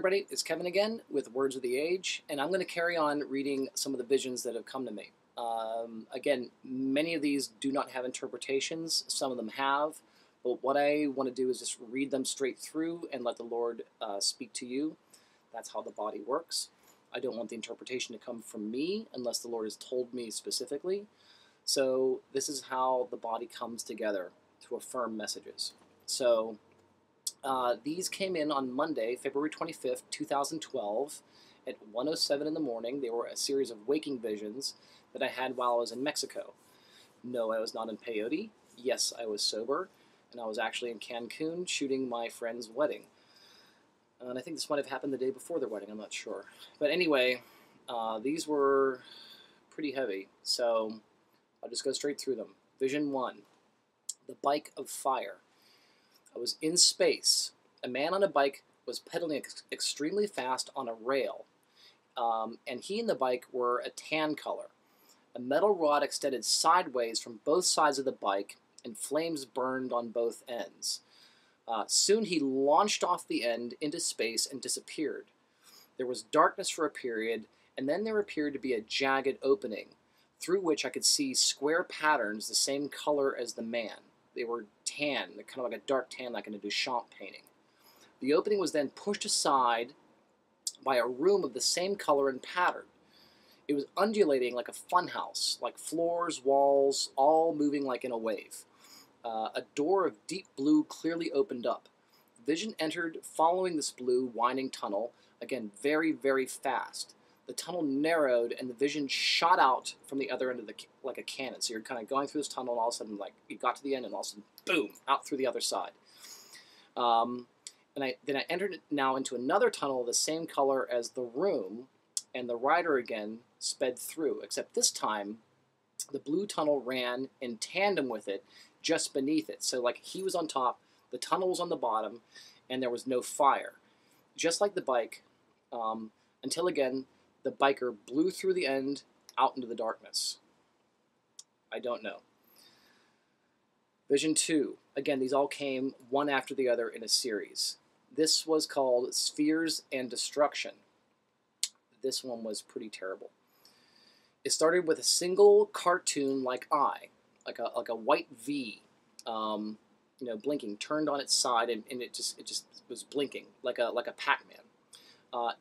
everybody, it's Kevin again with Words of the Age, and I'm going to carry on reading some of the visions that have come to me. Again, many of these do not have interpretations, some of them have, but what I want to do is just read them straight through and let the Lord speak to you. That's how the body works. I don't want the interpretation to come from me unless the Lord has told me specifically. So this is how the body comes together to affirm messages. So these came in on Monday, February 25th, 2012 at 1:07 in the morning. They were a series of waking visions that I had while I was in Mexico. No, I was not in peyote. Yes, I was sober, and I was actually in Cancun shooting my friend's wedding. And I think this might have happened the day before their wedding, I'm not sure. But anyway, these were pretty heavy, so I'll just go straight through them. Vision 1, the bike of fire. I was in space. A man on a bike was pedaling extremely fast on a rail, and he and the bike were a tan color. A metal rod extended sideways from both sides of the bike, and flames burned on both ends. Soon he launched off the end into space and disappeared. There was darkness for a period, and then there appeared to be a jagged opening, through which I could see square patterns the same color as the man. They were tan, they're kind of like a dark tan, like in a Duchamp painting. The opening was then pushed aside by a room of the same color and pattern. It was undulating like a funhouse, like floors, walls, all moving like in a wave. A door of deep blue clearly opened up. Vision entered following this blue, winding tunnel, again very, very fast. The tunnel narrowed, and the vision shot out from the other end of like a cannon. So you're kind of going through this tunnel, and all of a sudden, like, you got to the end, and all of a sudden, boom, out through the other side. And then I entered now into another tunnel of the same color as the room, and the rider again sped through, except this time, the blue tunnel ran in tandem with it, just beneath it. So, like, he was on top, the tunnel was on the bottom, and there was no fire. Just like the bike, until again, the biker blew through the end out into the darkness. I don't know. Vision 2. Again, these all came one after the other in a series. This was called Spheres and Destruction. This one was pretty terrible. It started with a single cartoon-like eye, like a white V, blinking, turned on its side, and it just was blinking like a Pac-Man.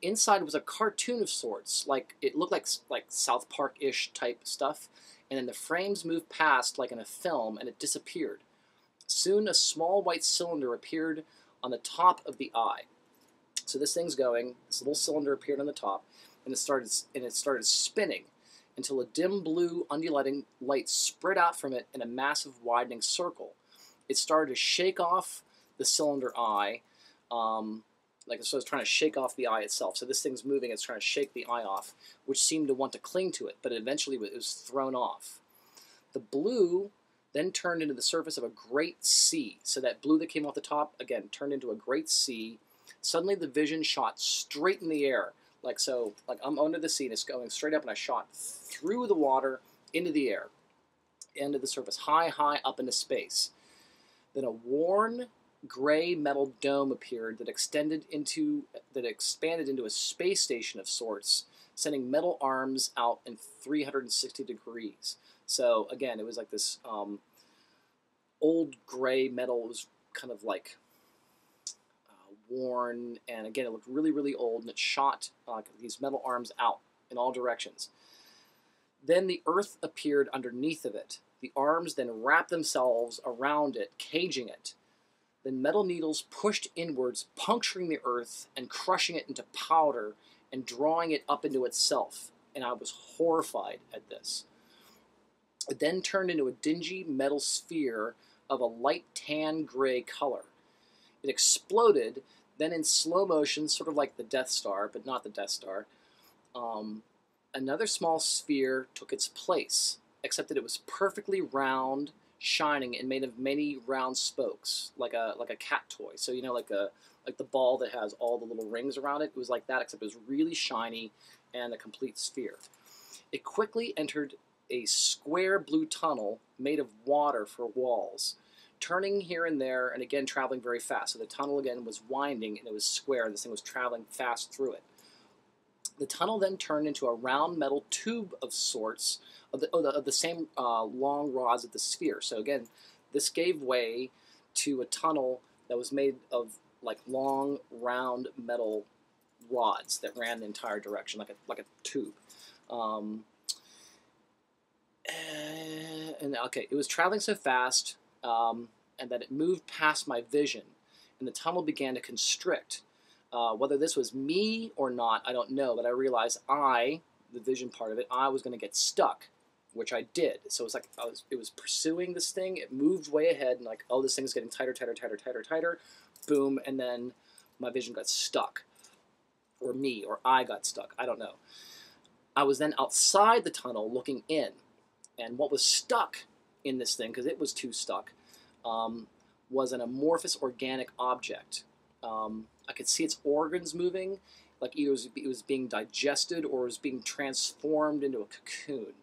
Inside was a cartoon of sorts, like it looked like South Park-ish type stuff, and then the frames moved past like in a film, and it disappeared. Soon, a small white cylinder appeared on the top of the eye. So this thing's going. This little cylinder appeared on the top, and it started spinning until a dim blue undulating light spread out from it in a massive widening circle. It started to shake off the cylinder eye. So it's trying to shake off the eye itself. So this thing's moving, it's trying to shake the eye off, which seemed to want to cling to it, but eventually it was thrown off. The blue then turned into the surface of a great sea. So that blue that came off the top, again, turned into a great sea. Suddenly the vision shot straight in the air. Like I'm under the sea and it's going straight up, and I shot through the water into the air, into the surface, high, high up into space. Then a worn gray metal dome appeared that expanded into a space station of sorts, sending metal arms out in 360 degrees. So again, it was like this old gray metal. It was kind of like worn, and again, it looked really, really old, and it shot these metal arms out in all directions. Then the earth appeared underneath of it. The arms then wrapped themselves around it, caging it. Then metal needles pushed inwards, puncturing the earth and crushing it into powder and drawing it up into itself. And I was horrified at this. It then turned into a dingy metal sphere of a light tan gray color. It exploded, then in slow motion, sort of like the Death Star, but not the Death Star. Another small sphere took its place, except that it was perfectly round, shining, and made of many round spokes, like a cat toy. So like the ball that has all the little rings around it. It was like that, except it was really shiny and a complete sphere. It quickly entered a square blue tunnel made of water for walls. turning here and there, and again traveling very fast. So the tunnel again was winding, and it was square, and this thing was traveling fast through it. The tunnel then turned into a round metal tube of sorts, of the same long rods of the sphere. So again, this gave way to a tunnel that was made of like long, round metal rods that ran the entire direction, like a tube. And okay, it was traveling so fast, and that it moved past my vision, and the tunnel began to constrict. Whether this was me or not, I don't know, but I realized the vision part of it, I was going to get stuck, which I did. So it's like it was pursuing this thing. It moved way ahead, and like, oh, this thing's getting tighter, tighter, tighter, tighter, tighter. Boom, and then my vision got stuck, or I got stuck. I don't know. I was then outside the tunnel looking in, and what was stuck in this thing, because it was too stuck, was an amorphous organic object. I could see its organs moving, like either it was being digested or it was being transformed into a cocoon.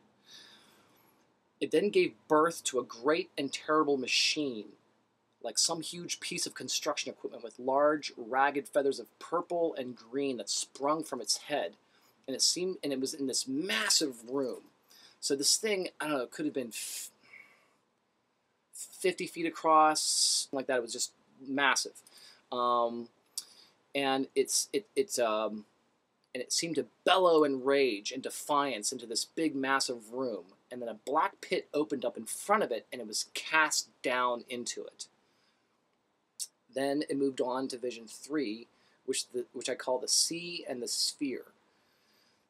It then gave birth to a great and terrible machine, like some huge piece of construction equipment with large, ragged feathers of purple and green that sprung from its head. And it was in this massive room. So this thing, I don't know, it could have been 50 feet across, something like that. It was just massive. And it seemed to bellow in rage and defiance into this big, massive room. And then a black pit opened up in front of it, and it was cast down into it. Then it moved on to Vision 3, which I call the Sea and the Sphere.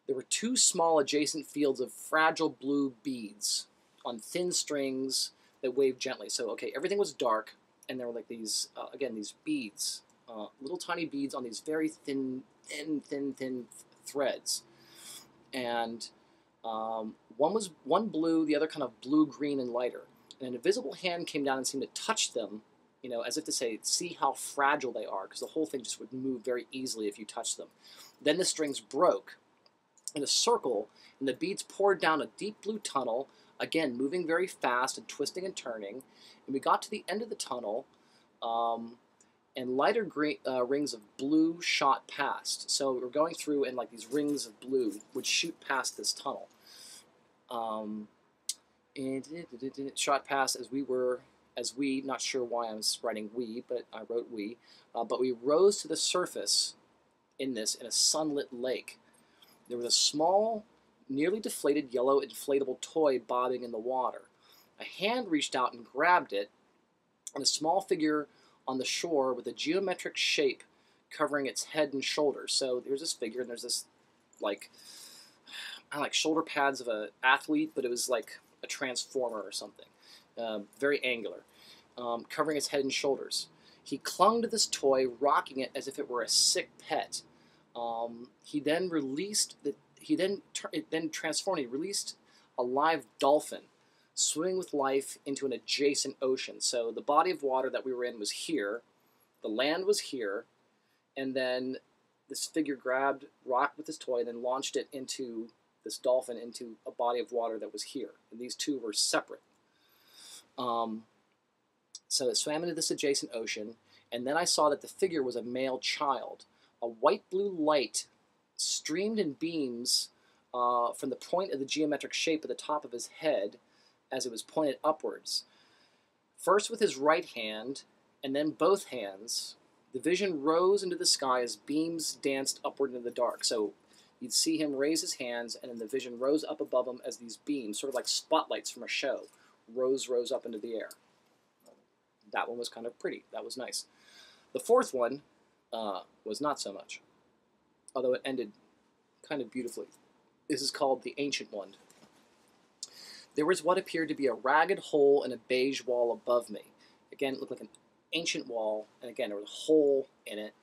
There were two small adjacent fields of fragile blue beads on thin strings that waved gently. So, okay, everything was dark, and there were like these, again, these beads, little tiny beads on these very thin threads. And one blue, the other kind of blue-green and lighter. And an invisible hand came down and seemed to touch them, you know, as if to say, see how fragile they are, because the whole thing just would move very easily if you touched them. Then the strings broke in a circle, and the beads poured down a deep blue tunnel, again, moving very fast and twisting and turning. And we got to the end of the tunnel, and lighter green, rings of blue shot past. So we're going through, and like these rings of blue would shoot past this tunnel. And it shot past as we, not sure why I'm writing we, but I wrote we, but we rose to the surface in a sunlit lake. There was a small, nearly deflated yellow inflatable toy bobbing in the water. A hand reached out and grabbed it, and a small figure on the shore with a geometric shape covering its head and shoulders. So there's this figure, and there's this, like, I don't know, like shoulder pads of an athlete, but it was like a transformer or something. Very angular, covering its head and shoulders. He clung to this toy, rocking it as if it were a sick pet. He then transformed. He released a live dolphin, swimming with life into an adjacent ocean. So the body of water that we were in was here, the land was here, and then this figure rocked with this toy, and then launched it into this dolphin into a body of water that was here. And these two were separate. So it swam into this adjacent ocean, and then I saw that the figure was a male child. A white-blue light streamed in beams from the point of the geometric shape at the top of his head as it was pointed upwards. First with his right hand, and then both hands, the vision rose into the sky as beams danced upward into the dark. So you'd see him raise his hands, and then the vision rose up above him as these beams, sort of like spotlights from a show, rose up into the air. That one was kind of pretty. That was nice. The fourth one was not so much, although it ended kind of beautifully. This is called the Ancient One. There was what appeared to be a ragged hole in a beige wall above me. Again, it looked like an ancient wall, and again, there was a hole in it.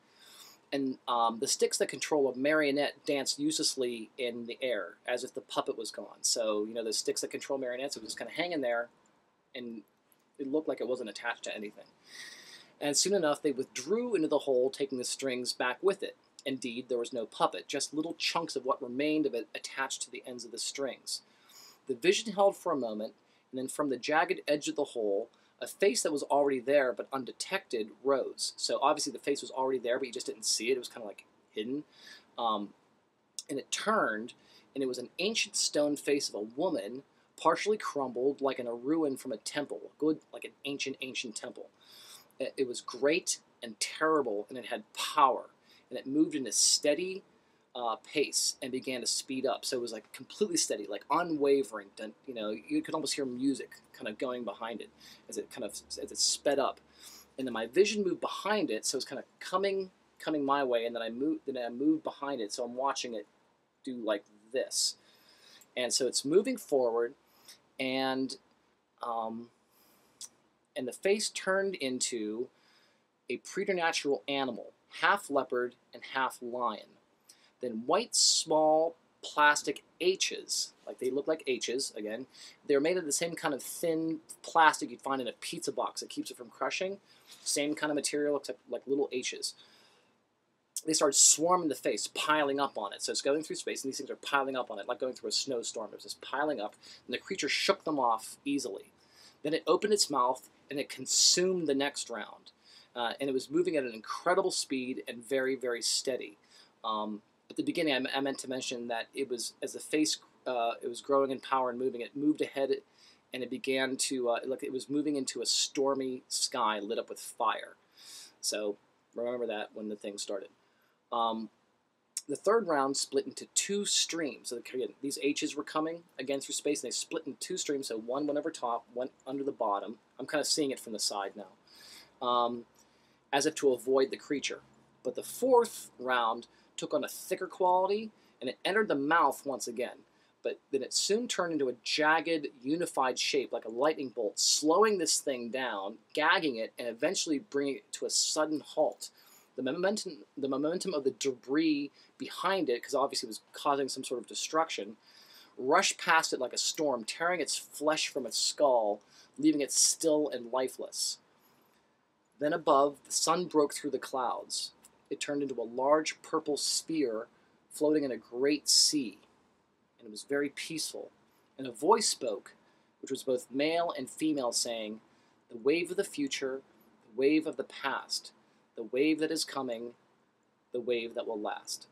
And the sticks that control a marionette danced uselessly in the air, as if the puppet was gone. So, you know, the sticks that control marionettes, it was just kind of hanging there, and it looked like it wasn't attached to anything. And soon enough, they withdrew into the hole, taking the strings back with it. Indeed, there was no puppet, just little chunks of what remained of it attached to the ends of the strings. The vision held for a moment, and then from the jagged edge of the hole, A face that was already there but undetected rose. So obviously the face was already there, but you just didn't see it. It was kind of like hidden. And it turned, and it was an ancient stone face of a woman, partially crumbled, like in a ruin from a temple. Good, like an ancient temple. It was great and terrible, and it had power. And it moved in a steady pace and began to speed up. So it was like completely steady, like unwavering. You know, you could almost hear music kind of going behind it as it sped up. And then my vision moved behind it, so it's kind of coming my way, and then I moved behind it, so I'm watching it do like this. And so it's moving forward, and the face turned into a preternatural animal, half leopard and half lion. Then white, small plastic H's, like they look like H's again. They're made of the same kind of thin plastic you'd find in a pizza box that keeps it from crushing. Same kind of material, except like little H's. They started swarming the face, piling up on it. So it's going through space, and these things are piling up on it, like going through a snowstorm. It was just piling up, and the creature shook them off easily. Then it opened its mouth, and it consumed the next round. And it was moving at an incredible speed and very, very steady. At the beginning, I meant to mention that it was, as the face it was growing in power and moving, it moved ahead, and it began to, it was moving into a stormy sky lit up with fire. So remember that when the thing started. The third round split into two streams. So again, these H's were coming again through space, and they split into two streams. So one went over top, one under the bottom. I'm kind of seeing it from the side now, as if to avoid the creature. But the fourth round took on a thicker quality, and it entered the mouth once again. But then it soon turned into a jagged, unified shape like a lightning bolt, slowing this thing down, gagging it, and eventually bringing it to a sudden halt. The momentum of the debris behind it, because obviously it was causing some sort of destruction, rushed past it like a storm, tearing its flesh from its skull, leaving it still and lifeless. Then above, the sun broke through the clouds. It turned into a large purple sphere floating in a great sea, and it was very peaceful. And a voice spoke, which was both male and female, saying, "The wave of the future, the wave of the past, the wave that is coming, the wave that will last."